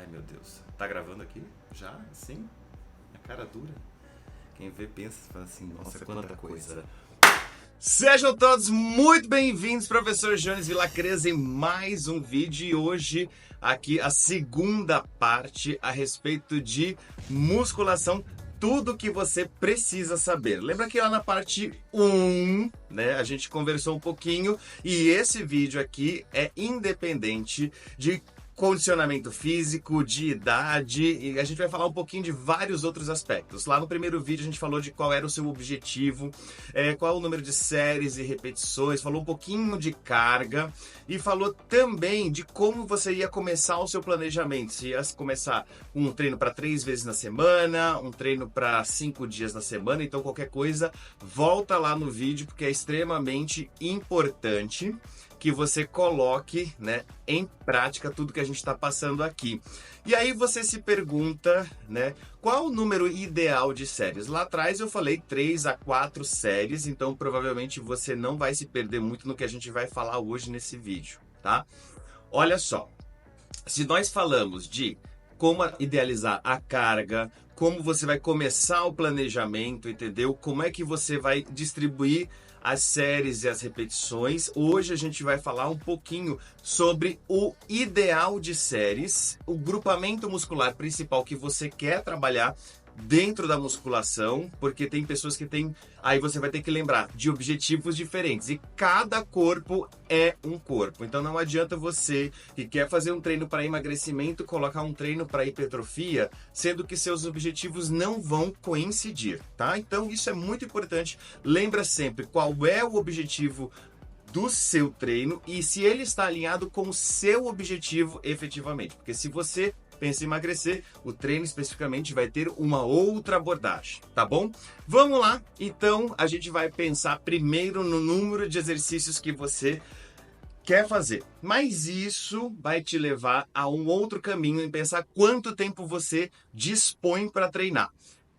Ai, meu Deus. Tá gravando aqui? Já? Sim? A cara dura. Quem vê pensa, fala assim, nossa, quanta coisa. Sejam todos muito bem-vindos, professor Jones Vilacrez, em mais um vídeo. E hoje, aqui, a segunda parte a respeito de musculação. Tudo que você precisa saber. Lembra que lá na parte 1, né, a gente conversou um pouquinho e esse vídeo aqui é independente de condicionamento físico, de idade, e a gente vai falar um pouquinho de vários outros aspectos. Lá no primeiro vídeo a gente falou de qual era o seu objetivo, qual o número de séries e repetições, falou um pouquinho de carga e falou também de como você ia começar o seu planejamento. Se ia começar um treino para 3 vezes na semana, um treino para 5 dias na semana, então qualquer coisa, volta lá no vídeo porque é extremamente importante que você coloque, né, em prática tudo que a gente está passando aqui. E aí você se pergunta, né, qual o número ideal de séries? Lá atrás eu falei 3 a 4 séries, então provavelmente você não vai se perder muito no que a gente vai falar hoje nesse vídeo, tá? Olha só, se nós falamos de como idealizar a carga, como você vai começar o planejamento, entendeu? Como é que você vai distribuir as séries e as repetições. Hoje a gente vai falar um pouquinho sobre o ideal de séries, o grupamento muscular principal que você quer trabalhar dentro da musculação, porque tem pessoas que têm, aí você vai ter que lembrar de objetivos diferentes e cada corpo é um corpo. Então não adianta você que quer fazer um treino para emagrecimento colocar um treino para hipertrofia, sendo que seus objetivos não vão coincidir, tá? Então isso é muito importante. Lembra sempre qual é o objetivo do seu treino e se ele está alinhado com o seu objetivo efetivamente, porque se você pensa em emagrecer, o treino especificamente vai ter uma outra abordagem, tá bom? Vamos lá, então a gente vai pensar primeiro no número de exercícios que você quer fazer, mas isso vai te levar a um outro caminho em pensar quanto tempo você dispõe para treinar.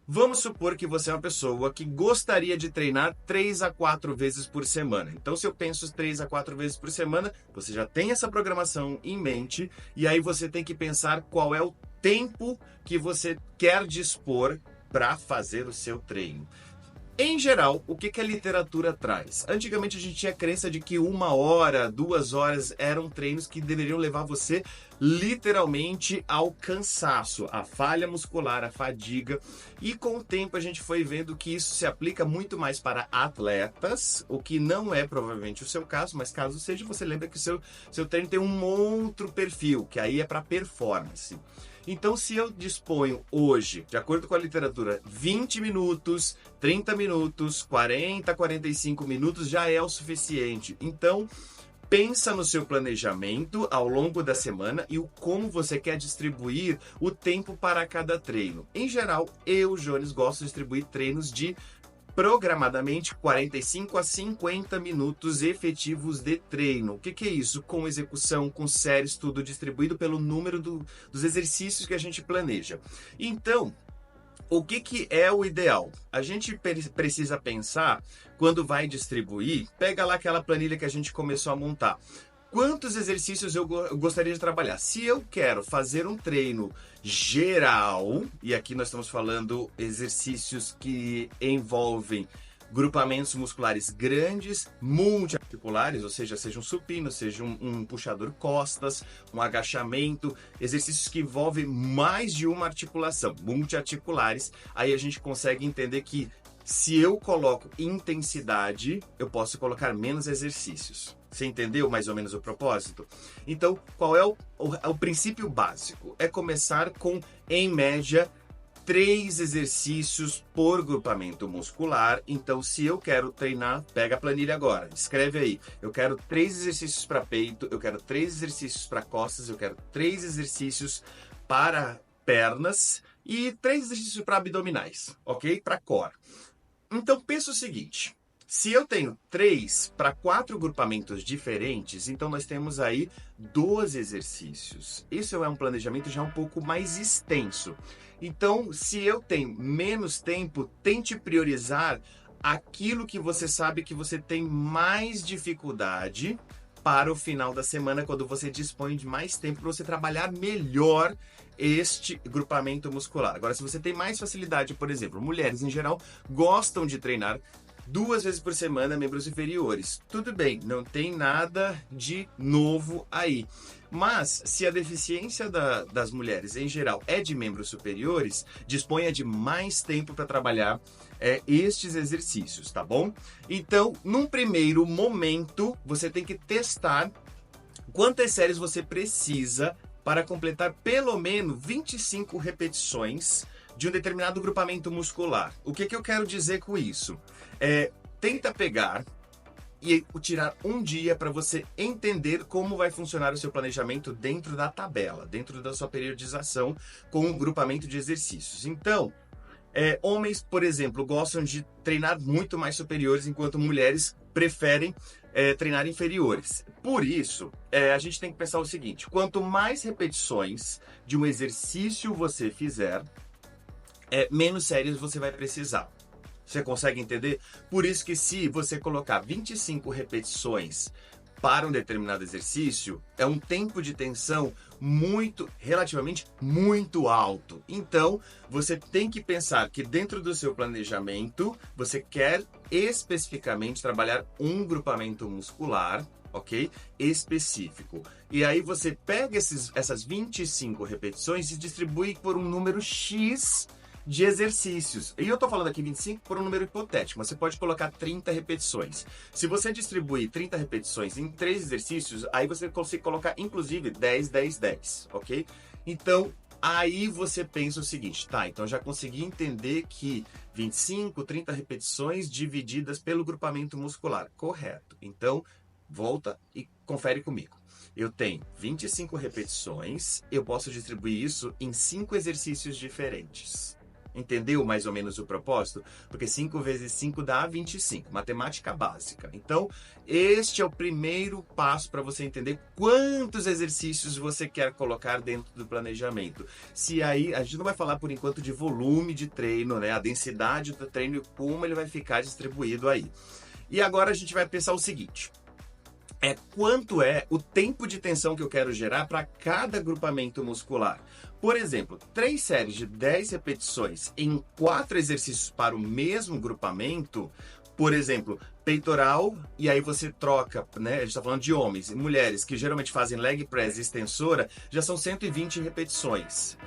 Vamos supor que você é uma pessoa que gostaria de treinar 3 a 4 vezes por semana. Então, se eu penso 3 a 4 vezes por semana, você já tem essa programação em mente e aí você tem que pensar qual é o tempo que você quer dispor para fazer o seu treino. Em geral, o que a literatura traz? Antigamente a gente tinha a crença de que 1 hora, 2 horas eram treinos que deveriam levar você literalmente ao cansaço, à falha muscular, à fadiga. E com o tempo a gente foi vendo que isso se aplica muito mais para atletas, o que não é provavelmente o seu caso, mas caso seja, você lembra que o seu treino tem um outro perfil, que aí é para performance. Então, se eu disponho hoje, de acordo com a literatura, 20 minutos, 30 minutos, 40, 45 minutos já é o suficiente. Então, pensa no seu planejamento ao longo da semana e o como você quer distribuir o tempo para cada treino. Em geral, eu, Jones, gosto de distribuir treinos de programadamente 45 a 50 minutos efetivos de treino. O que é isso? Com execução, com séries, tudo distribuído pelo número dos exercícios que a gente planeja. Então, o que é o ideal? A gente precisa pensar, quando vai distribuir, pega lá aquela planilha que a gente começou a montar. Quantos exercícios eu gostaria de trabalhar? Se eu quero fazer um treino geral, e aqui nós estamos falando exercícios que envolvem grupamentos musculares grandes, multiarticulares, ou seja um supino, seja um puxador costas, um agachamento, exercícios que envolvem mais de uma articulação, multiarticulares, aí a gente consegue entender que se eu coloco intensidade, eu posso colocar menos exercícios. Você entendeu mais ou menos o propósito? Então, qual é o princípio básico? É começar com, em média, 3 exercícios por grupamento muscular. Então, se eu quero treinar, pega a planilha agora, escreve aí. Eu quero 3 exercícios para peito, eu quero 3 exercícios para costas, eu quero 3 exercícios para pernas e 3 exercícios para abdominais, ok? Para core. Então, pensa o seguinte. Se eu tenho 3 para 4 grupamentos diferentes, então nós temos aí 12 exercícios. Isso é um planejamento já um pouco mais extenso. Então, se eu tenho menos tempo, tente priorizar aquilo que você sabe que você tem mais dificuldade para o final da semana, quando você dispõe de mais tempo para você trabalhar melhor este grupamento muscular. Agora, se você tem mais facilidade, por exemplo, mulheres em geral gostam de treinar 2 vezes por semana membros inferiores. Tudo bem, não tem nada de novo aí. Mas, se a deficiência das mulheres em geral é de membros superiores, disponha de mais tempo para trabalhar estes exercícios, tá bom? Então, num primeiro momento, você tem que testar quantas séries você precisa para completar pelo menos 25 repetições de um determinado grupamento muscular. O que eu quero dizer com isso? Tenta pegar e tirar um dia para você entender como vai funcionar o seu planejamento dentro da tabela, dentro da sua periodização com um grupamento de exercícios. Então, homens, por exemplo, gostam de treinar muito mais superiores, enquanto mulheres preferem treinar inferiores. Por isso, a gente tem que pensar o seguinte: quanto mais repetições de um exercício você fizer, menos séries você vai precisar. Você consegue entender? Por isso que se você colocar 25 repetições para um determinado exercício, é um tempo de tensão relativamente muito alto. Então, você tem que pensar que dentro do seu planejamento, você quer especificamente trabalhar um grupamento muscular, ok? Específico. E aí você pega essas 25 repetições e distribui por um número X de exercícios. E eu tô falando aqui 25 por um número hipotético, mas você pode colocar 30 repetições. Se você distribuir 30 repetições em 3 exercícios, aí você consegue colocar inclusive 10, 10, 10, ok? Então, aí você pensa o seguinte: tá, então já consegui entender que 25, 30 repetições divididas pelo grupamento muscular. Correto. Então, volta e confere comigo. Eu tenho 25 repetições, eu posso distribuir isso em 5 exercícios diferentes. Entendeu mais ou menos o propósito? Porque 5 vezes 5 dá 25, matemática básica. Então, este é o primeiro passo para você entender quantos exercícios você quer colocar dentro do planejamento. Se aí, a gente não vai falar por enquanto de volume de treino, né? A densidade do treino e como ele vai ficar distribuído aí. E agora a gente vai pensar o seguinte: quanto é o tempo de tensão que eu quero gerar para cada grupamento muscular. Por exemplo, 3 séries de 10 repetições em 4 exercícios para o mesmo grupamento, por exemplo, peitoral, e aí você troca, né? A gente está falando de homens e mulheres que geralmente fazem leg press e extensora, já são 120 repetições.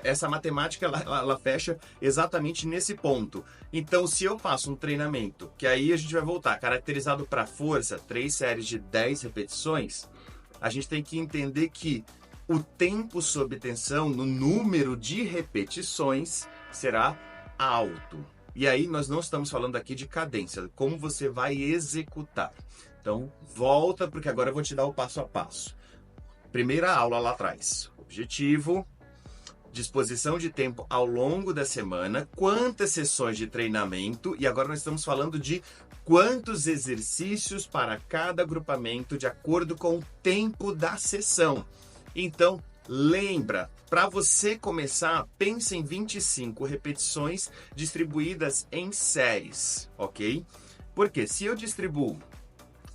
Essa matemática ela fecha exatamente nesse ponto. Então, se eu faço um treinamento, que aí a gente vai voltar, caracterizado para força, 3 séries de 10 repetições, a gente tem que entender que o tempo sob tensão, no número de repetições, será alto. E aí nós não estamos falando aqui de cadência, como você vai executar. Então, volta, porque agora eu vou te dar o passo a passo. Primeira aula lá atrás. Objetivo, disposição de tempo ao longo da semana, quantas sessões de treinamento, e agora nós estamos falando de quantos exercícios para cada agrupamento de acordo com o tempo da sessão. Então, lembra, para você começar, pense em 25 repetições distribuídas em séries, ok? Porque se eu distribuo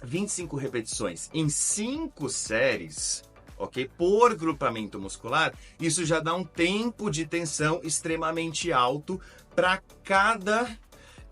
25 repetições em 5 séries, ok? Por grupamento muscular, isso já dá um tempo de tensão extremamente alto para cada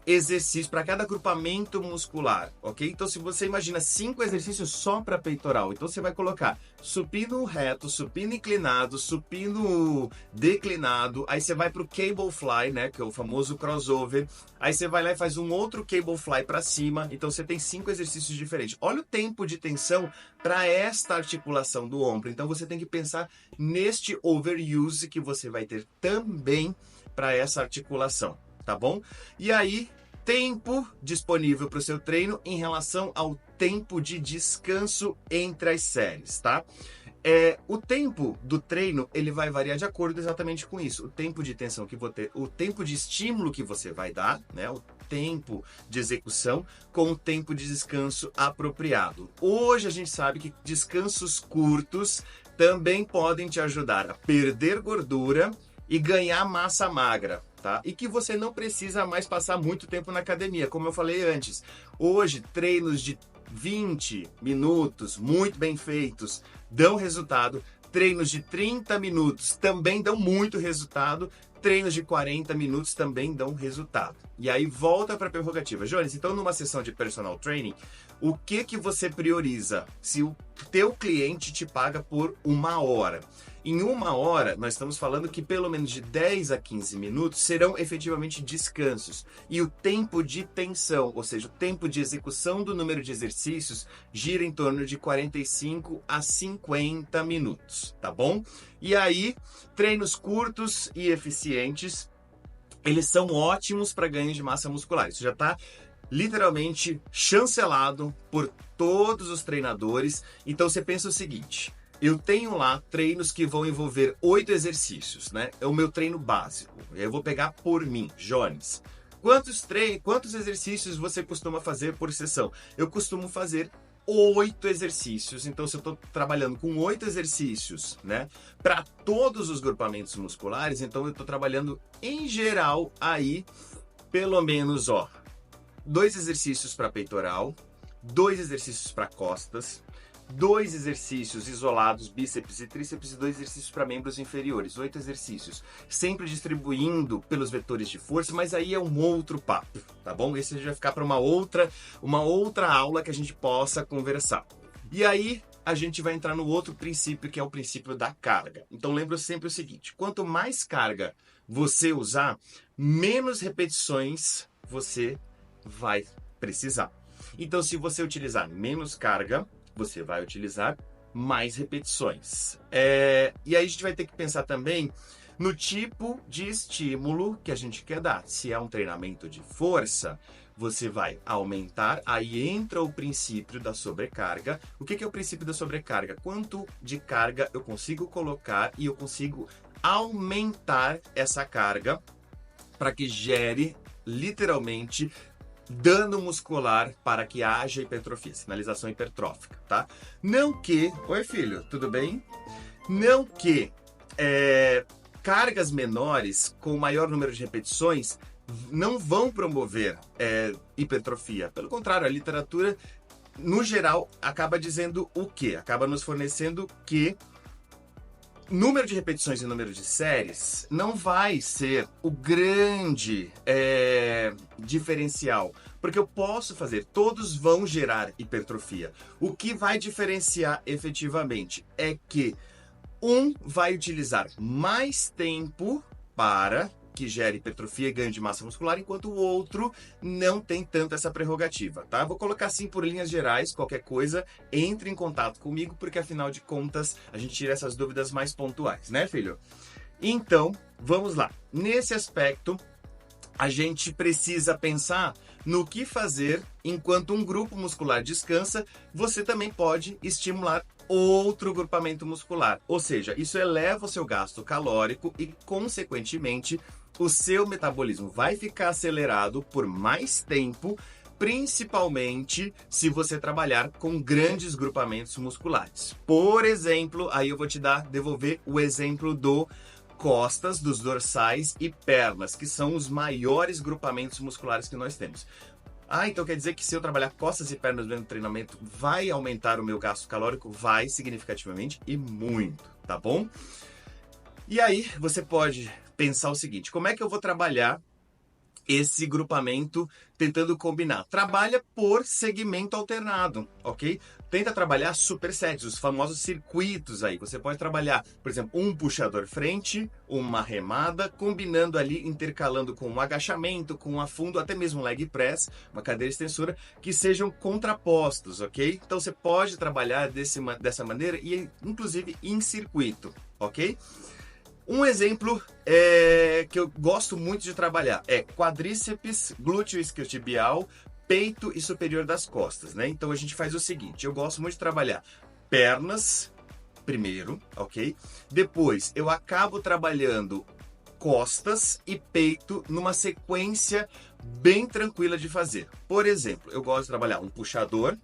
exercício, para cada agrupamento muscular, ok? Então, se você imagina 5 exercícios só para peitoral, então você vai colocar supino reto, supino inclinado, supino declinado, aí você vai para o cable fly, né, que é o famoso crossover, aí você vai lá e faz um outro cable fly para cima, então você tem 5 exercícios diferentes. Olha o tempo de tensão para esta articulação do ombro, então você tem que pensar neste overuse que você vai ter também para essa articulação, tá bom? E aí, tempo disponível para o seu treino em relação ao tempo de descanso entre as séries, tá? O tempo do treino, ele vai variar de acordo exatamente com isso. O tempo de tensão que você, o tempo de estímulo que você vai dar, né? O tempo de execução com o tempo de descanso apropriado. Hoje a gente sabe que descansos curtos também podem te ajudar a perder gordura e ganhar massa magra. Tá? E que você não precisa mais passar muito tempo na academia, como eu falei antes. Hoje, treinos de 20 minutos, muito bem feitos, dão resultado Treinos de 30 minutos também dão muito resultado. Treinos de 40 minutos também dão resultado. E aí volta para a prerrogativa. Jones, então numa sessão de personal training, o que você prioriza? Se o teu cliente te paga por 1 hora. Em 1 hora, nós estamos falando que pelo menos de 10 a 15 minutos serão efetivamente descansos. E o tempo de tensão, ou seja, o tempo de execução do número de exercícios, gira em torno de 45 a 50 minutos, tá bom? E aí, treinos curtos e eficientes, eles são ótimos para ganho de massa muscular. Isso já está literalmente chancelado por todos os treinadores. Então você pensa o seguinte: eu tenho lá treinos que vão envolver 8 exercícios, né? É o meu treino básico. Eu vou pegar por mim, Jones. Quantos exercícios você costuma fazer por sessão? Eu costumo fazer 8 exercícios. Então, se eu estou trabalhando com 8 exercícios, né, para todos os grupamentos musculares, então eu estou trabalhando em geral aí pelo menos, 2 exercícios para peitoral, 2 exercícios para costas, 2 exercícios isolados, bíceps e tríceps, e 2 exercícios para membros inferiores. 8 exercícios, sempre distribuindo pelos vetores de força, mas aí é um outro papo, tá bom? Esse vai ficar para uma outra aula que a gente possa conversar. E aí a gente vai entrar no outro princípio, que é o princípio da carga. Então lembra sempre o seguinte: quanto mais carga você usar, menos repetições você vai precisar. Então, se você utilizar menos carga, você vai utilizar mais repetições. E aí a gente vai ter que pensar também no tipo de estímulo que a gente quer dar. Se é um treinamento de força, você vai aumentar, aí entra o princípio da sobrecarga. O que é o princípio da sobrecarga? Quanto de carga eu consigo colocar e eu consigo aumentar essa carga para que gere literalmente dano muscular, para que haja hipertrofia, sinalização hipertrófica, tá? Não que... Oi, filho, tudo bem? Não que cargas menores com maior número de repetições não vão promover hipertrofia. Pelo contrário, a literatura, no geral, acaba dizendo o quê? Acaba nos fornecendo que número de repetições e número de séries não vai ser o grande diferencial, porque eu posso fazer, todos vão gerar hipertrofia. O que vai diferenciar efetivamente é que um vai utilizar mais tempo para que gere hipertrofia e ganho de massa muscular, enquanto o outro não tem tanto essa prerrogativa, tá? Vou colocar assim por linhas gerais, qualquer coisa, entre em contato comigo, porque afinal de contas a gente tira essas dúvidas mais pontuais, né, filho? Então, vamos lá. Nesse aspecto, a gente precisa pensar no que fazer enquanto um grupo muscular descansa. Você também pode estimular outro grupamento muscular, ou seja, isso eleva o seu gasto calórico e, consequentemente, o seu metabolismo vai ficar acelerado por mais tempo, principalmente se você trabalhar com grandes grupamentos musculares. Por exemplo, aí eu vou te devolver o exemplo do costas, dos dorsais e pernas, que são os maiores grupamentos musculares que nós temos. Então quer dizer que se eu trabalhar costas e pernas durante o treinamento, vai aumentar o meu gasto calórico? Vai significativamente e muito, tá bom? E aí você pode pensar o seguinte: como é que eu vou trabalhar esse grupamento tentando combinar? Trabalha por segmento alternado, ok? Tenta trabalhar supersets, os famosos circuitos aí. Você pode trabalhar, por exemplo, um puxador frente, uma remada, combinando ali, intercalando com um agachamento, com um afundo, até mesmo um leg press, uma cadeira extensora, que sejam contrapostos, ok? Então você pode trabalhar dessa maneira e inclusive em circuito, ok? Um exemplo que eu gosto muito de trabalhar é quadríceps, glúteo isquiotibial, peito e superior das costas, né? Então a gente faz o seguinte: eu gosto muito de trabalhar pernas primeiro, ok? Depois eu acabo trabalhando costas e peito numa sequência bem tranquila de fazer. Por exemplo, eu gosto de trabalhar um puxador,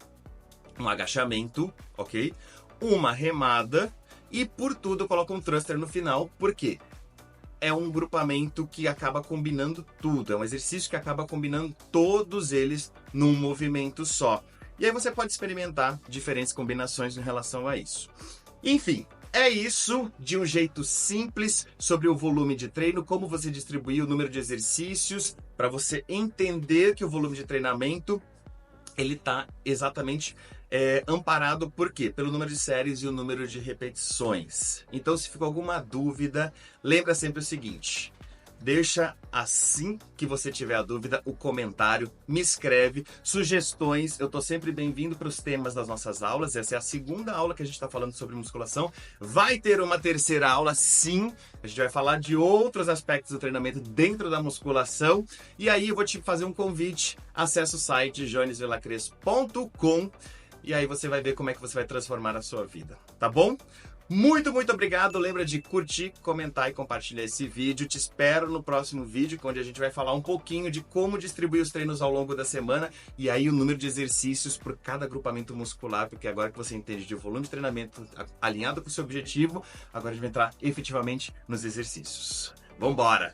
um agachamento, ok? Uma remada. E por tudo eu coloco um thruster no final, porque é um grupamento que acaba combinando tudo. É um exercício que acaba combinando todos eles num movimento só. E aí você pode experimentar diferentes combinações em relação a isso. Enfim, é isso, de um jeito simples, sobre o volume de treino, como você distribuir o número de exercícios, para você entender que o volume de treinamento, ele tá exatamente amparado, por quê? Pelo número de séries e o número de repetições. Então, se ficou alguma dúvida, lembra sempre o seguinte: deixa, assim que você tiver a dúvida, o comentário, me escreve, sugestões, eu tô sempre bem-vindo para os temas das nossas aulas. Essa é a segunda aula que a gente está falando sobre musculação. Vai ter uma terceira aula, sim, a gente vai falar de outros aspectos do treinamento dentro da musculação, e aí eu vou te fazer um convite, acessa o site jonesvilacres.com, e aí você vai ver como é que você vai transformar a sua vida, tá bom? Muito obrigado. Lembra de curtir, comentar e compartilhar esse vídeo. Te espero no próximo vídeo, onde a gente vai falar um pouquinho de como distribuir os treinos ao longo da semana e aí o número de exercícios por cada agrupamento muscular, porque agora que você entende de volume de treinamento alinhado com o seu objetivo, agora a gente vai entrar efetivamente nos exercícios. Vambora!